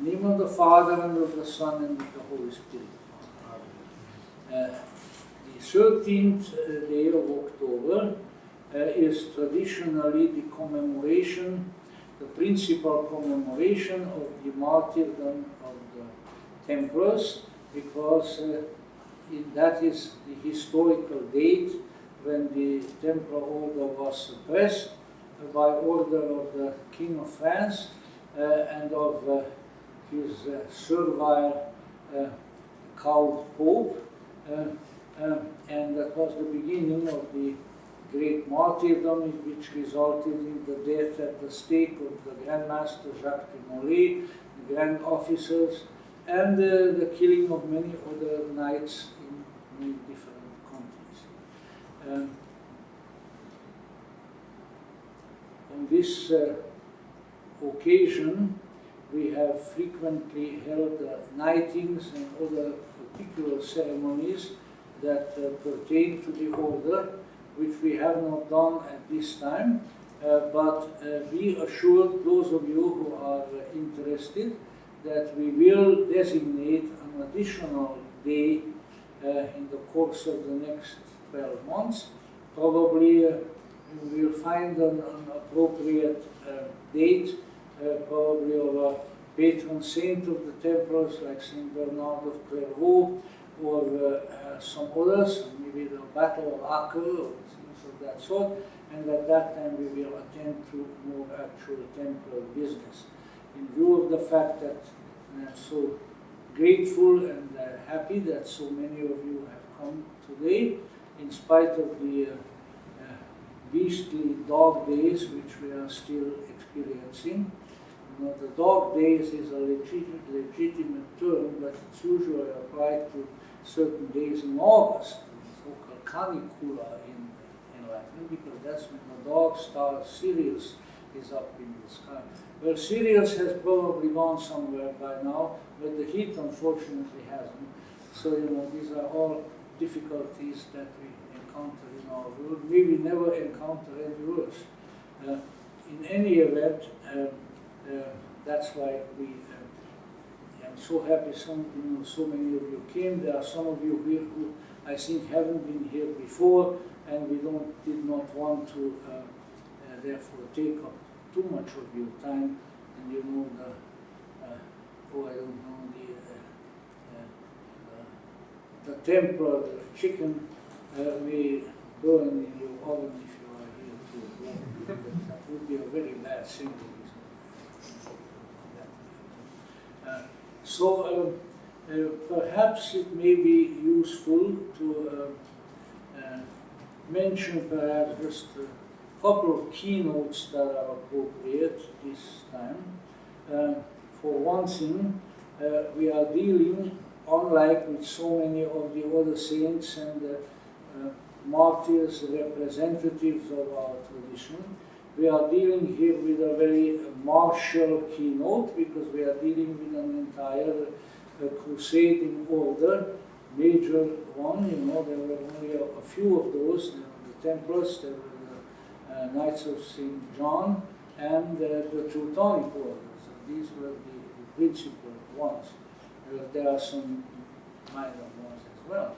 In the name of the Father, and of the Son, and of the Holy Spirit. The 13th day of October is traditionally the commemoration, the principal commemoration of the martyrdom of the Templars, because that is the historical date when the Templar order was suppressed by order of the King of France and of his servile cowed Pope, and that was the beginning of the great martyrdom, which resulted in the death at the stake of the Grand Master Jacques de Molay, the Grand Officers, and the killing of many other knights in many different countries. On this occasion, we have frequently held knightings and other particular ceremonies that pertain to the order, which we have not done at this time, but be assured, those of you who are interested, that we will designate an additional day in the course of the next 12 months. Probably we will find an appropriate date, probably of a patron saint of the Templars, like Saint Bernard of Clairvaux, or some others, maybe the Battle of Acre, or things of that sort, and at that time we will attend to more actual Templar business. In view of the fact that I'm so grateful and happy that so many of you have come today, in spite of the beastly dog days which we are still experiencing. You know, the dog days is a legitimate term, but it's usually applied to certain days in August, so-called canicula in Latin, because that's when the dog star Sirius is up in the sky. Well, Sirius has probably gone somewhere by now, but the heat unfortunately hasn't. So, you know, these are all difficulties that we encounter in our world. Maybe never encounter any worse. In any event, that's why I'm so happy so many of you came. There are some of you here who I think haven't been here before, and we did not want to therefore take up too much of your time. And you know the Templar chicken we burn in your oven if you are here too. That would be a very bad symbolism. So perhaps it may be useful to mention perhaps just a couple of keynotes that are appropriate this time. For one thing, we are dealing, unlike with so many of the other saints and martyrs, representatives of our tradition, we are dealing here with a very martial keynote, because we are dealing with an entire crusading order, major one. You know, there were only a few of those. There were the Templars, there were the Knights of St. John, and the Teutonic orders. And these were the principal ones. There are some minor ones as well.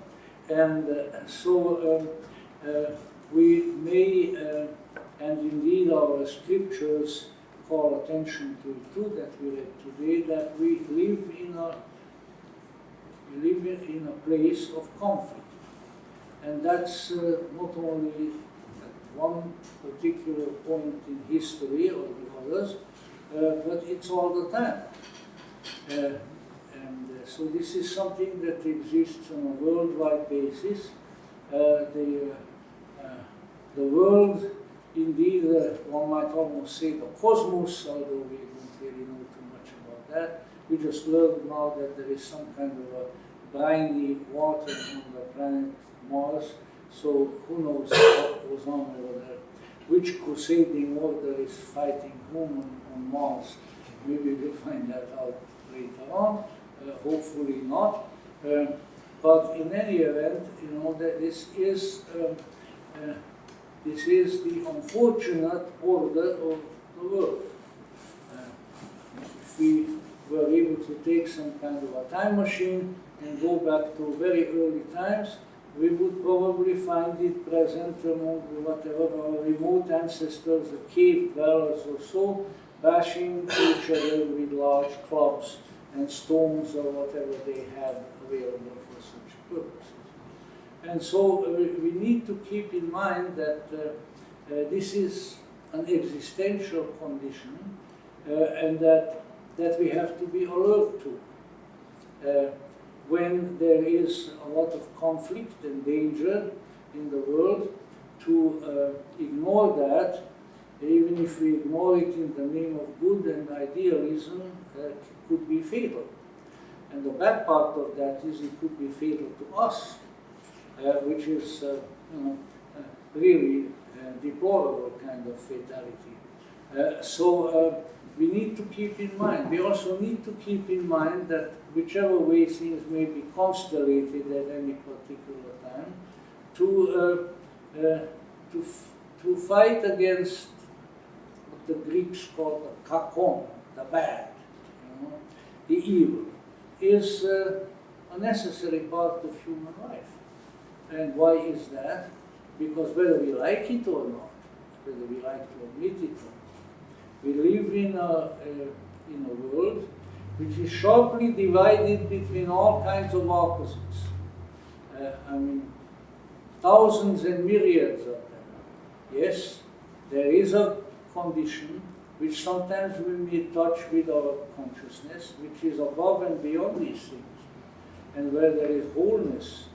And so we may, and indeed our scriptures call attention to it too, that we read today, that we live in a place of conflict. And that's not only at one particular point in history or the others, but it's all the time. So this is something that exists on a worldwide basis. The world, indeed, one might almost say the cosmos, although we don't really know too much about that. We just learned now that there is some kind of a briny water on the planet Mars, so who knows what goes on over there. Which crusading order is fighting whom on Mars? Maybe we'll find that out later on. Hopefully not. But in any event, you know, that this is the unfortunate order of the world. If we were able to take some kind of a time machine and go back to very early times, we would probably find it present among whatever our remote ancestors, the cave dwellers or so, bashing each other with large clubs and stones or whatever they had available for such purposes. And so we need to keep in mind that this is an existential condition and that we have to be alert to. When there is a lot of conflict and danger in the world, to ignore that, even if we ignore it in the name of good and idealism, could be fatal. And the bad part of that is it could be fatal to us, which is really deplorable kind of fatality. So we need to keep in mind. We also need to keep in mind that whichever way things may be constellated at any particular time, to fight against what the Greeks call the kakon, the bad, the evil, is a necessary part of human life. And why is that? Because whether we like it or not, whether we like to admit it or not, we live in a world which is sharply divided between all kinds of opposites. I mean, thousands and myriads of them. Yes, there is a condition which sometimes we may touch with our consciousness, which is above and beyond these things. And where there is wholeness,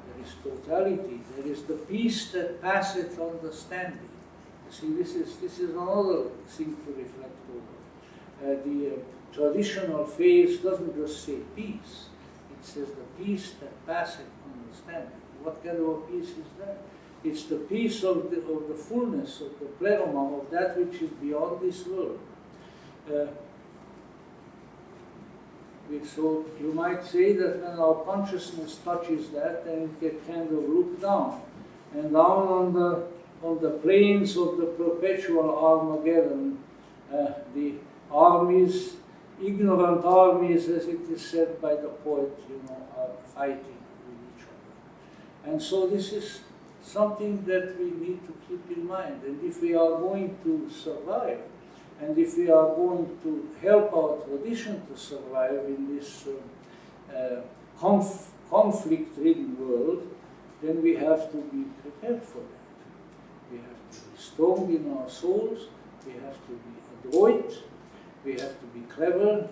there is totality, there is the peace that passeth understanding. See, this is another thing to reflect over. The traditional faith doesn't just say peace, it says the peace that passeth understanding. What kind of a peace is that? It's the peace of the fullness, of the plenum, of that which is beyond this world. So you might say that when our consciousness touches that, then it can kind of look down. And down on the plains of the perpetual Armageddon, the armies, ignorant armies, as it is said by the poet, are fighting with each other. And so this is something that we need to keep in mind. And if we are going to survive, and if we are going to help our tradition to survive in this conflict-ridden world, then we have to be prepared for that. We have to be strong in our souls, we have to be adroit, we have to be clever,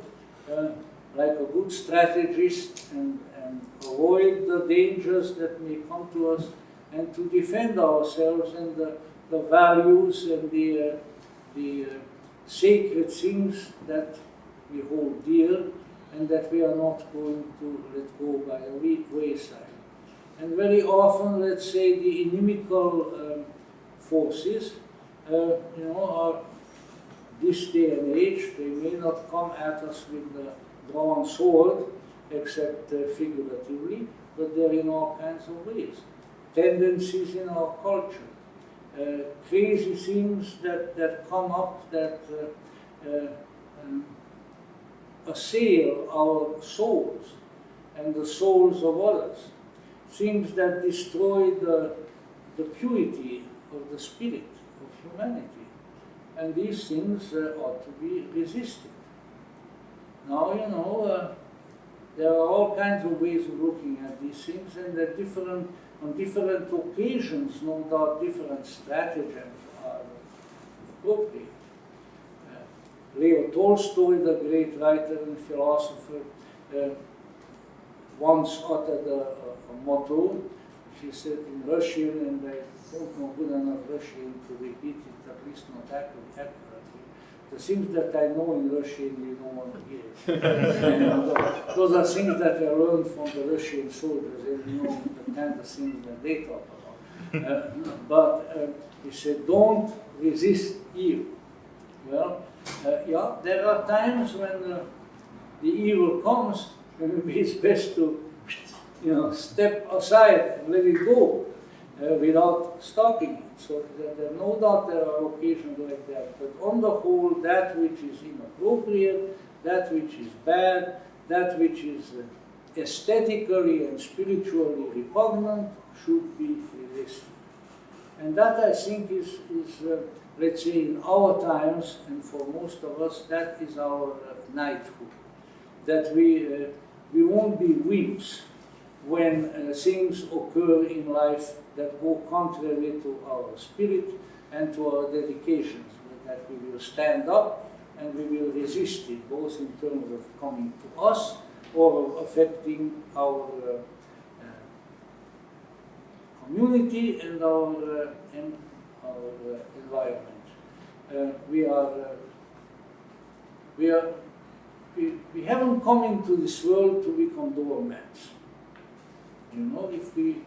like a good strategist, and avoid the dangers that may come to us, and to defend ourselves and the values and the sacred things that we hold dear and that we are not going to let go by a wayside. And very often, let's say, the inimical forces, are this day and age, they may not come at us with the drawn sword, except figuratively, but they're in all kinds of ways. Tendencies in our culture, crazy things that come up that assail our souls and the souls of others, things that destroy the purity of the spirit of humanity. And these things ought to be resisted. Now, there are all kinds of ways of looking at these things, and on different occasions, no doubt, different stratagems are appropriate. Leo Tolstoy, the great writer and philosopher, once uttered a motto. She said in Russian, and I don't know good enough Russian to repeat it, at least not accurately. The things that I know in Russian, you don't want to hear. Those are things that I learned from the Russian soldiers, and the kind of things that they talk about. But he said, don't resist evil. Well, yeah, there are times when the evil comes, and maybe it's best to step aside and let it go without stopping it. So there no doubt there are occasions like that. But on the whole, that which is inappropriate, that which is bad, that which is aesthetically and spiritually repugnant should be resisted. And that, I think, is let's say, in our times, and for most of us, that is our knighthood. That we won't be wimps when things occur in life that go contrary to our spirit and to our dedications, but that we will stand up and we will resist it, both in terms of coming to us or of affecting our community and our environment. We haven't come into this world to become doormats. You know, if we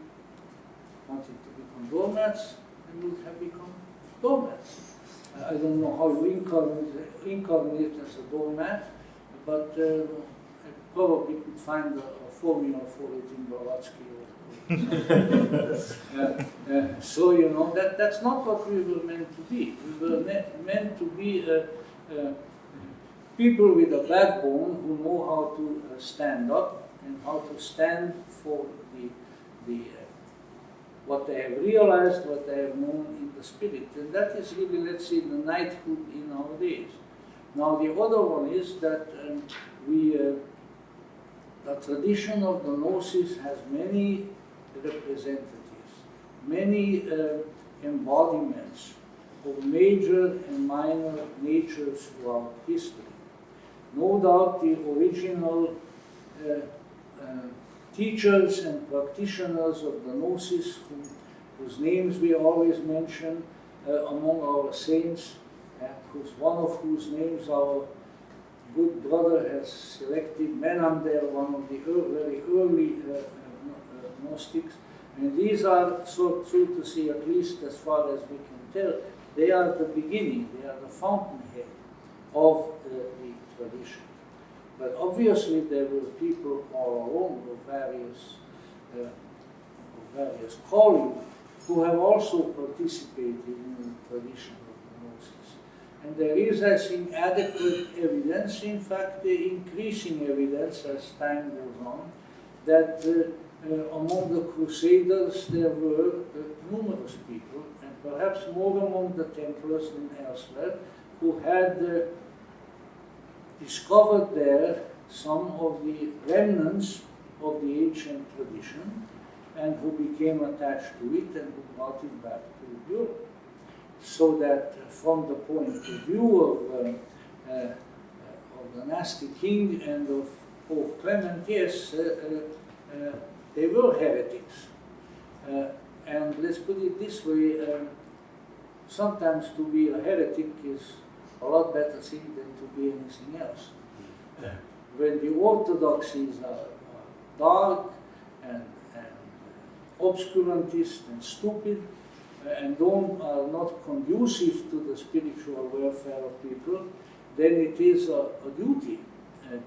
wanted to become doormats, we would have become doormats. I don't know how you incarnate as a doormat, but I probably could find a formula for it in Blavatsky. So, you know, that's not what we were meant to be. We were meant to be people with a backbone who know how to stand up and how to stand for what they have realized, what they have known in the spirit. And that is really, let's say, the knighthood in our days. Now, the other one is that the tradition of the Gnosis has many representatives, many embodiments of major and minor natures throughout history. No doubt the original teachers and practitioners of the Gnosis, whose names we always mention among our saints, one of whose names our good brother has selected, Menander, one of the very early Gnostics. And these are, so to say, at least as far as we can tell, they are the beginning, they are the fountainhead of the tradition. But obviously there were people all along of various callings who have also participated in the tradition of the Gnosis. And there is, I think, adequate evidence, in fact, increasing evidence as time goes on, that among the Crusaders there were numerous people, and perhaps more among the Templars than elsewhere, who had discovered there some of the remnants of the ancient tradition, and who became attached to it and who brought it back to Europe. So that from the point of view of the nasty king and of Pope Clement, yes, they were heretics. And let's put it this way, sometimes to be a heretic is a lot better thing than to be anything else. When the orthodoxies are dark and obscurantist and stupid, and are not conducive to the spiritual welfare of people, then it is a duty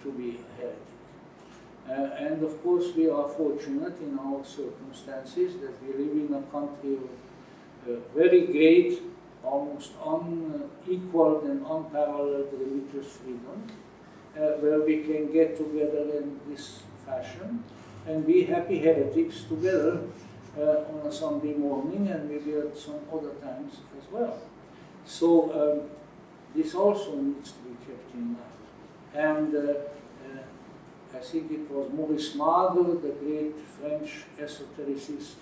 to be a heretic. And of course we are fortunate in our circumstances that we live in a country of very great, almost unequaled and unparalleled religious freedom, where we can get together in this fashion and be happy heretics together on a Sunday morning and maybe at some other times as well. So this also needs to be kept in mind. And I think it was Maurice Marder, the great French esotericist,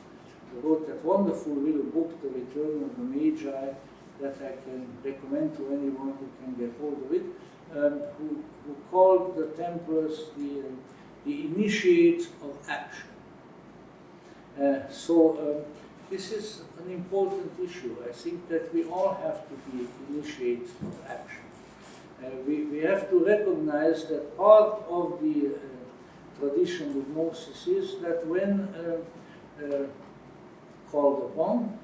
who wrote that wonderful little book, The Return of the Magi, that I can recommend to anyone who can get hold of it, who called the Templars the initiates of action. So this is an important issue. I think that we all have to be initiates of action. We have to recognize that part of the tradition of Gnosis is that when called upon,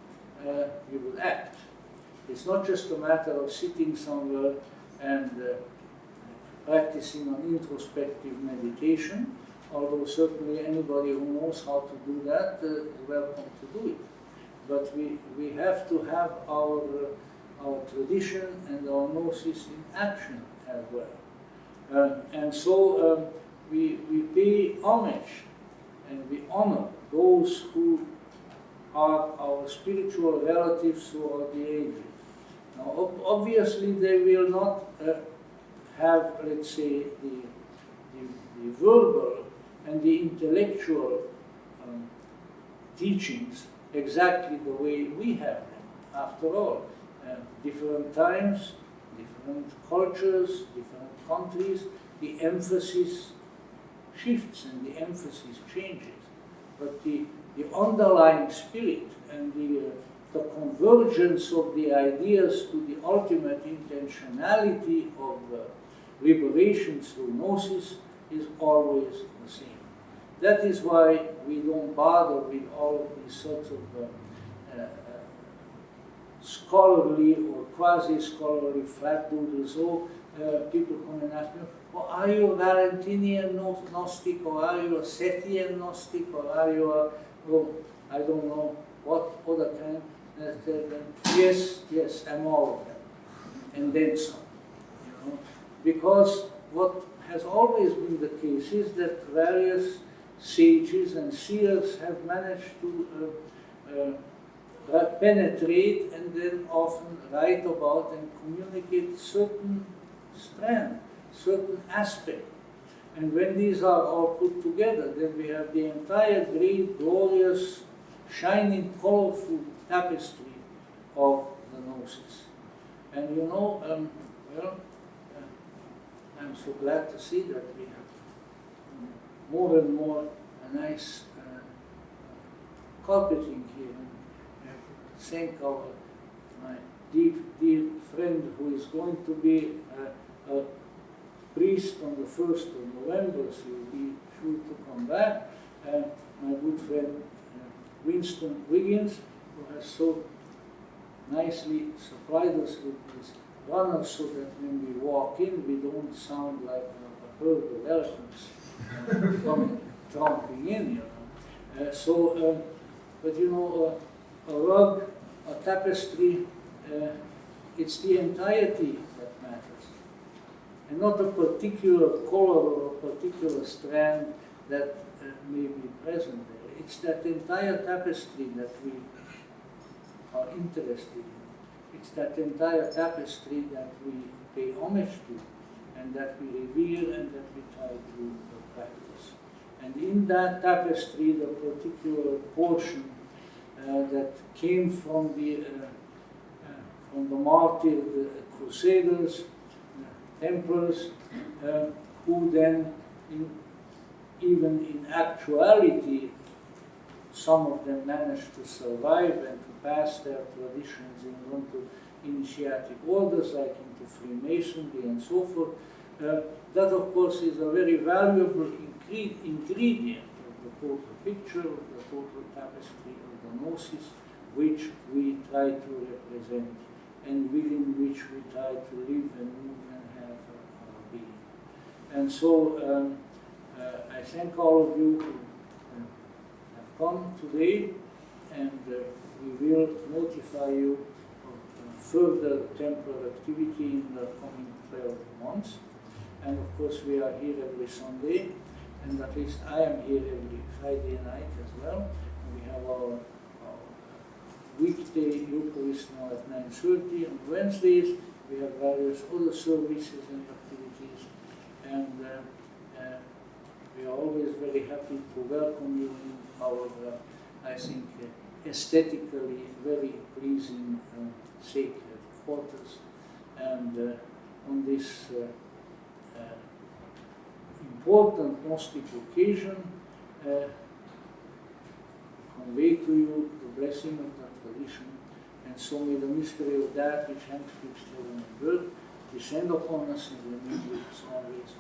you will act. It's not just a matter of sitting somewhere and practicing an introspective meditation, although certainly anybody who knows how to do that is welcome to do it. But we have to have our tradition and our Gnosis in action as well. And so we pay homage and we honor those who are our spiritual relatives throughout the ages. Now, obviously, they will not have, let's say, the verbal and the intellectual teachings exactly the way we have them. After all, different times, different cultures, different countries, the emphasis shifts and the emphasis changes. But the underlying spirit and the convergence of the ideas to the ultimate intentionality of liberation through gnosis is always the same. That is why we don't bother with all of these sorts of scholarly or quasi-scholarly flatdoodles. So people come and ask me, well, are you a Valentinian Gnostic, or are you a Sethian Gnostic, or are you a, oh, I don't know, what other kind? Yes, I'm all of them. And then some. You know? Because what has always been the case is that various sages and seers have managed to penetrate and then often write about and communicate certain strand, certain aspect. And when these are all put together, then we have the entire great, glorious, shining, colorful tapestry of the Gnosis. And you know, I'm so glad to see that we have more and more a nice carpeting here. And thank my dear friend who is going to be a priest on the 1st of November, so he'll be sure to come back. My good friend Winston Wiggins, who has so nicely supplied us with this runner so that when we walk in, we don't sound like a herd of elephants coming, tromping in, you know. But you know, a rug, a tapestry, it's the entirety that matters. And not a particular color or a particular strand that may be present there. It's that entire tapestry that we are interested in. It's that entire tapestry that we pay homage to, and that we revere, and that we try to practice. And in that tapestry, the particular portion that came from the martyred crusaders, Templars, who then, even in actuality, some of them managed to survive and to pass their traditions into initiatic orders, like into Freemasonry and so forth. That, of course, is a very valuable ingredient of the total picture, of the total tapestry of the Gnosis, which we try to represent, and within which we try to live and move and have our being. And so I thank all of you who have come today, and we will notify you of further Templar activity in the coming 12 months. And of course we are here every Sunday, and at least I am here every Friday night as well. And we have our weekday Eucharist now at 9:30. On Wednesdays we have various other services and activities, and we are always very happy to welcome you in our, I think, aesthetically very pleasing sacred quarters. And on this important Gnostic occasion, convey to you the blessing of that tradition, and so may the mystery of that which hangs fixed heaven and earth descend upon us and remain with us always.